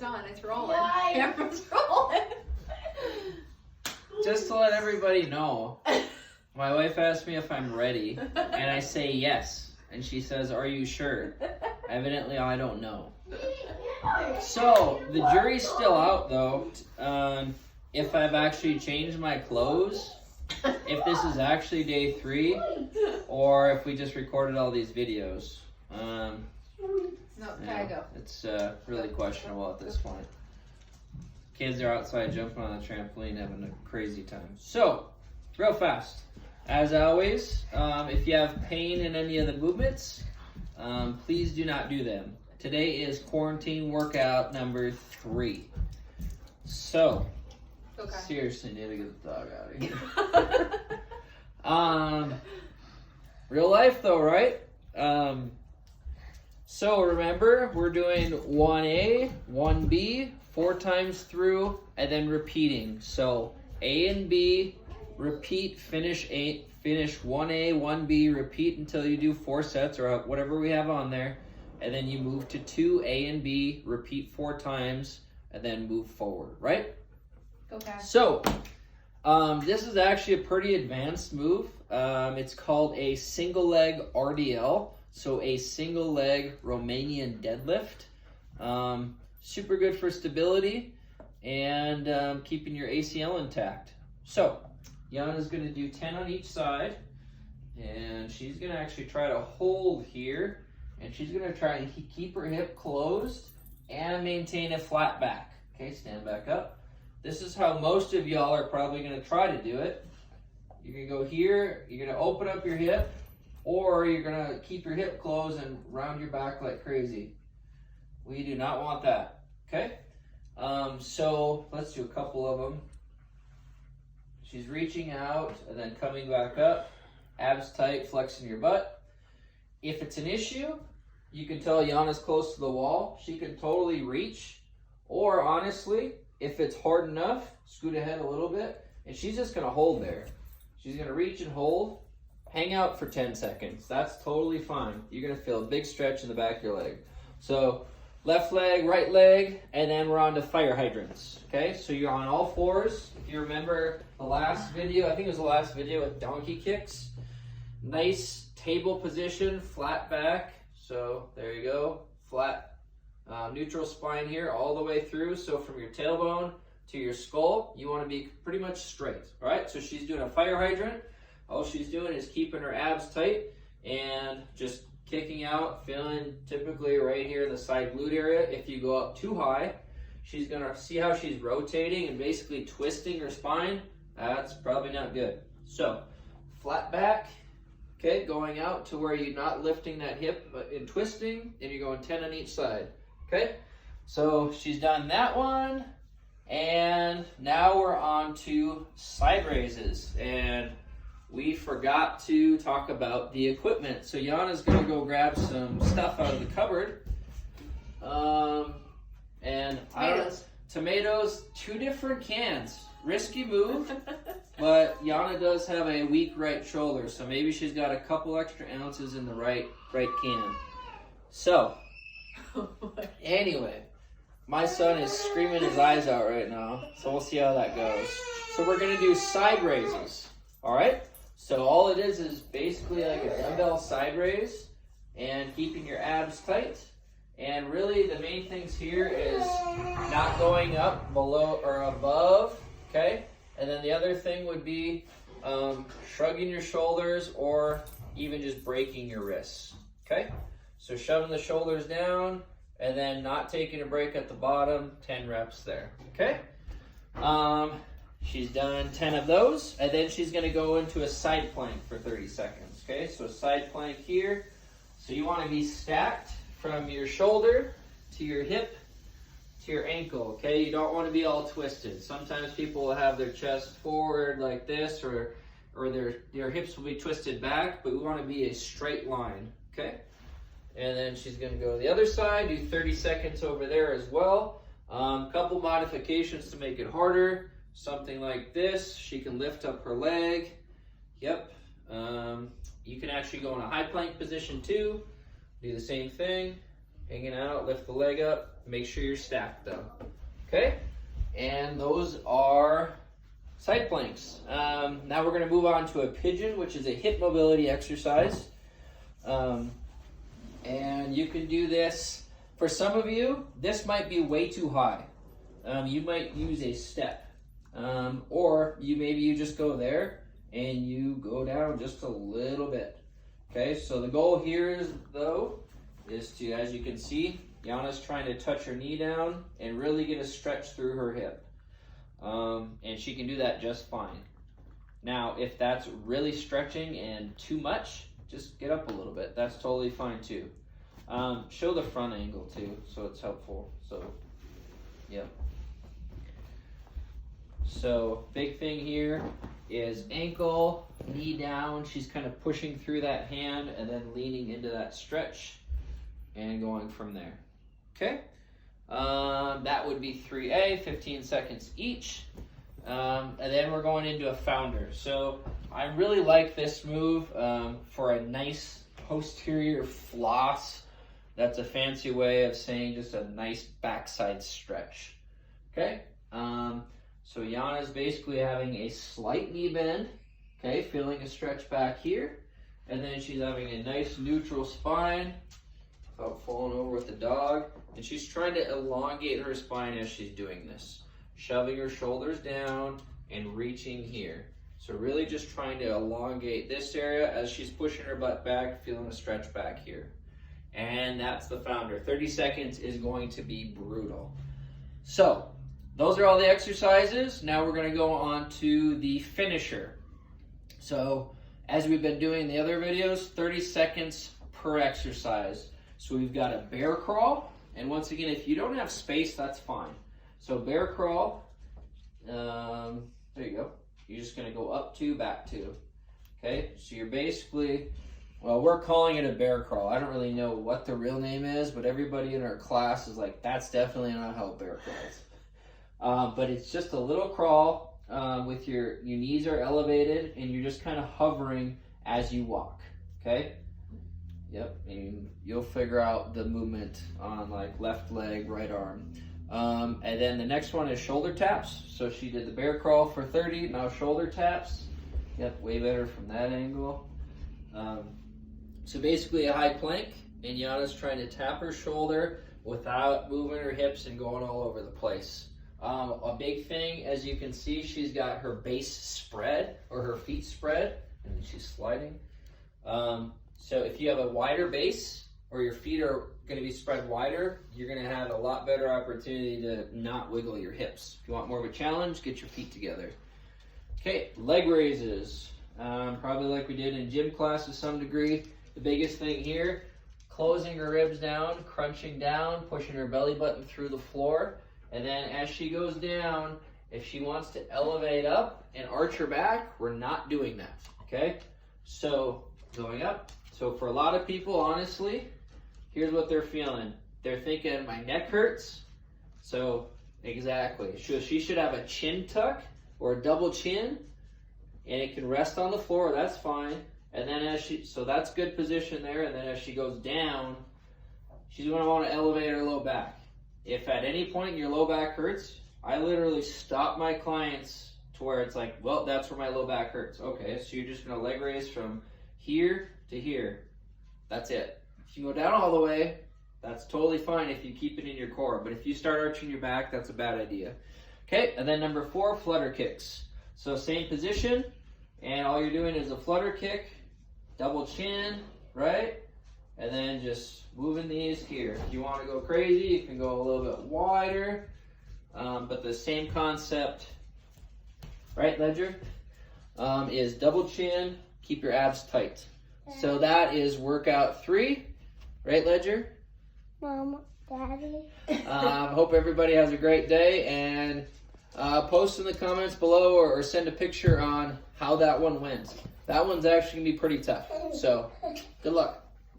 on. It's rolling. Why? Camera's rolling. Just to let everybody know, my wife asked me if I'm ready, and I say yes. And she says, "Are you sure?" Evidently, I don't know. So, the jury's still out, though, if I've actually changed my clothes, if this is actually day 3, or if we just recorded all these videos. No, gotta go. It's really questionable at this point. Kids are outside jumping on the trampoline, having a crazy time. So, real fast. As always, if you have pain in any of the movements, please do not do them. Today is quarantine workout number 3. So, Okay. seriously, need to get the dog out of here. Real life though, right? So remember, we're doing 1A, 1B, 4 times through, and then repeating. So A and B, repeat, finish 1A, 1B, repeat until you do 4 sets or whatever we have on there. And then you move to 2A and B, repeat 4 times, and then move forward, right? Okay. So, this is actually a pretty advanced move. It's called a single leg RDL, so a single leg Romanian deadlift. Super good for stability and keeping your ACL intact. So, Yana's going to do 10 on each side, and she's going to actually try to hold here, and she's going to try to keep her hip closed and maintain a flat back. Okay, stand back up. This is how most of y'all are probably going to try to do it. You're going to go here, you're going to open up your hip, or you're going to keep your hip closed and round your back like crazy. We do not want that, okay? So let's do a couple of them. She's reaching out and then coming back up, abs tight, flexing your butt. If it's an issue, you can tell Yana's close to the wall. She can totally reach, or honestly, if it's hard enough, scoot ahead a little bit, and she's just going to hold there. She's going to reach and hold, hang out for 10 seconds. That's totally fine. You're going to feel a big stretch in the back of your leg. So left leg, right leg, and then we're on to fire hydrants. Okay, so you're on all 4s. If you remember the last video, I think it was the last video with donkey kicks. Nice table position, flat back. So there you go, flat. Neutral spine here all the way through. So from your tailbone to your skull, you want to be pretty much straight. All right, so she's doing a fire hydrant. All she's doing is keeping her abs tight and just kicking out, feeling typically right here in the side glute area. If you go up too high, she's going to see how she's rotating and basically twisting her spine. That's probably not good. So flat back. Okay, going out to where you're not lifting that hip but in twisting, and you're going 10 on each side. Okay, so she's done that one, and now we're on to side raises, and we forgot to talk about the equipment. So Yana's gonna go grab some stuff out of the cupboard, and tomatoes, 2 different cans. Risky move, but Yana does have a weak right shoulder, so maybe she's got a couple extra ounces in the right can. So. Anyway, my son is screaming his eyes out right now, so we'll see how that goes. So we're going to do side raises, all right? So all it is basically like a dumbbell side raise and keeping your abs tight. And really the main things here is not going up below or above, okay? And then the other thing would be shrugging your shoulders or even just breaking your wrists, okay? So shoving the shoulders down and then not taking a break at the bottom, 10 reps there, okay? She's done 10 of those, and then she's gonna go into a side plank for 30 seconds, okay? So side plank here. So you wanna be stacked from your shoulder to your hip to your ankle, okay? You don't wanna be all twisted. Sometimes people will have their chest forward like this, or their hips will be twisted back, but we wanna be a straight line, okay? And then she's going to go to the other side, do 30 seconds over there as well. Couple modifications to make it harder. Something like this. She can lift up her leg. Yep. You can actually go in a high plank position too. Do the same thing. hanging out, lift the leg up, make sure you're stacked though. Okay? And those are side planks. Now we're gonna move on to a pigeon, which is a hip mobility exercise. And you can do this, for some of you, this might be way too high. You might use a step. Or maybe you just go there and you go down just a little bit. Okay, so the goal here is to, as you can see, Yana's trying to touch her knee down and really get a stretch through her hip. And she can do that just fine. Now, if that's really stretching and too much, just get up a little bit. That's totally fine too. Show the front angle too, so it's helpful. So, yep. So, big thing here is ankle, knee down. She's kind of pushing through that hand and then leaning into that stretch and going from there. Okay? That would be 3A, 15 seconds each. And then we're going into a founder. So I really like this move for a nice posterior floss. That's a fancy way of saying just a nice backside stretch. Okay? So Yana's basically having a slight knee bend. Okay, feeling a stretch back here. And then she's having a nice neutral spine without falling over with the dog. And she's trying to elongate her spine as she's doing this. Shoving her shoulders down and reaching here. So really just trying to elongate this area as she's pushing her butt back, feeling a stretch back here. And that's the founder. 30 seconds is going to be brutal. So, those are all the exercises. Now we're going to go on to the finisher. So, as we've been doing in the other videos, 30 seconds per exercise. So we've got a bear crawl. And once again, if you don't have space, that's fine. So bear crawl, there you go. You're just going to go up 2, back 2. Okay, so you're basically, well, we're calling it a bear crawl. I don't really know what the real name is, but everybody in our class is like, that's definitely not how a bear crawls. But it's just a little crawl with your knees are elevated and you're just kind of hovering as you walk. Okay? Yep, and you'll figure out the movement on like left leg, right arm. And then the next one is shoulder taps. So she did the bear crawl for 30, now shoulder taps. Yep, way better from that angle. So basically a high plank, and Yana's trying to tap her shoulder without moving her hips and going all over the place. A big thing, as you can see, she's got her base spread, or her feet spread, and she's sliding. So if you have a wider base, or your feet are going to be spread wider, you're going to have a lot better opportunity to not wiggle your hips. If you want more of a challenge, get your feet together. Okay, leg raises. Probably like we did in gym class to some degree. The biggest thing here, closing her ribs down, crunching down, pushing her belly button through the floor. And then as she goes down, if she wants to elevate up and arch her back, we're not doing that, okay? So going up. So for a lot of people, honestly, here's what they're feeling. They're thinking, my neck hurts. So exactly. So she should have a chin tuck or a double chin, and it can rest on the floor. That's fine. And then so that's good position there. And then as she goes down, she's going to want to elevate her low back. If at any point your low back hurts, I literally stop my clients to where it's like, well, that's where my low back hurts. Okay, so you're just going to leg raise from here to here. That's it. If you go down all the way, that's totally fine if you keep it in your core. But if you start arching your back, that's a bad idea. Okay, and then number 4, flutter kicks. So same position, and all you're doing is a flutter kick, double chin, right? And then just moving these here. If you want to go crazy, you can go a little bit wider, but the same concept, right, Ledger, is double chin, keep your abs tight. So that is workout 3, right, Ledger? Mom, Daddy. Hope everybody has a great day, and post in the comments below or send a picture on how that one went. That one's actually going to be pretty tough. So, good luck.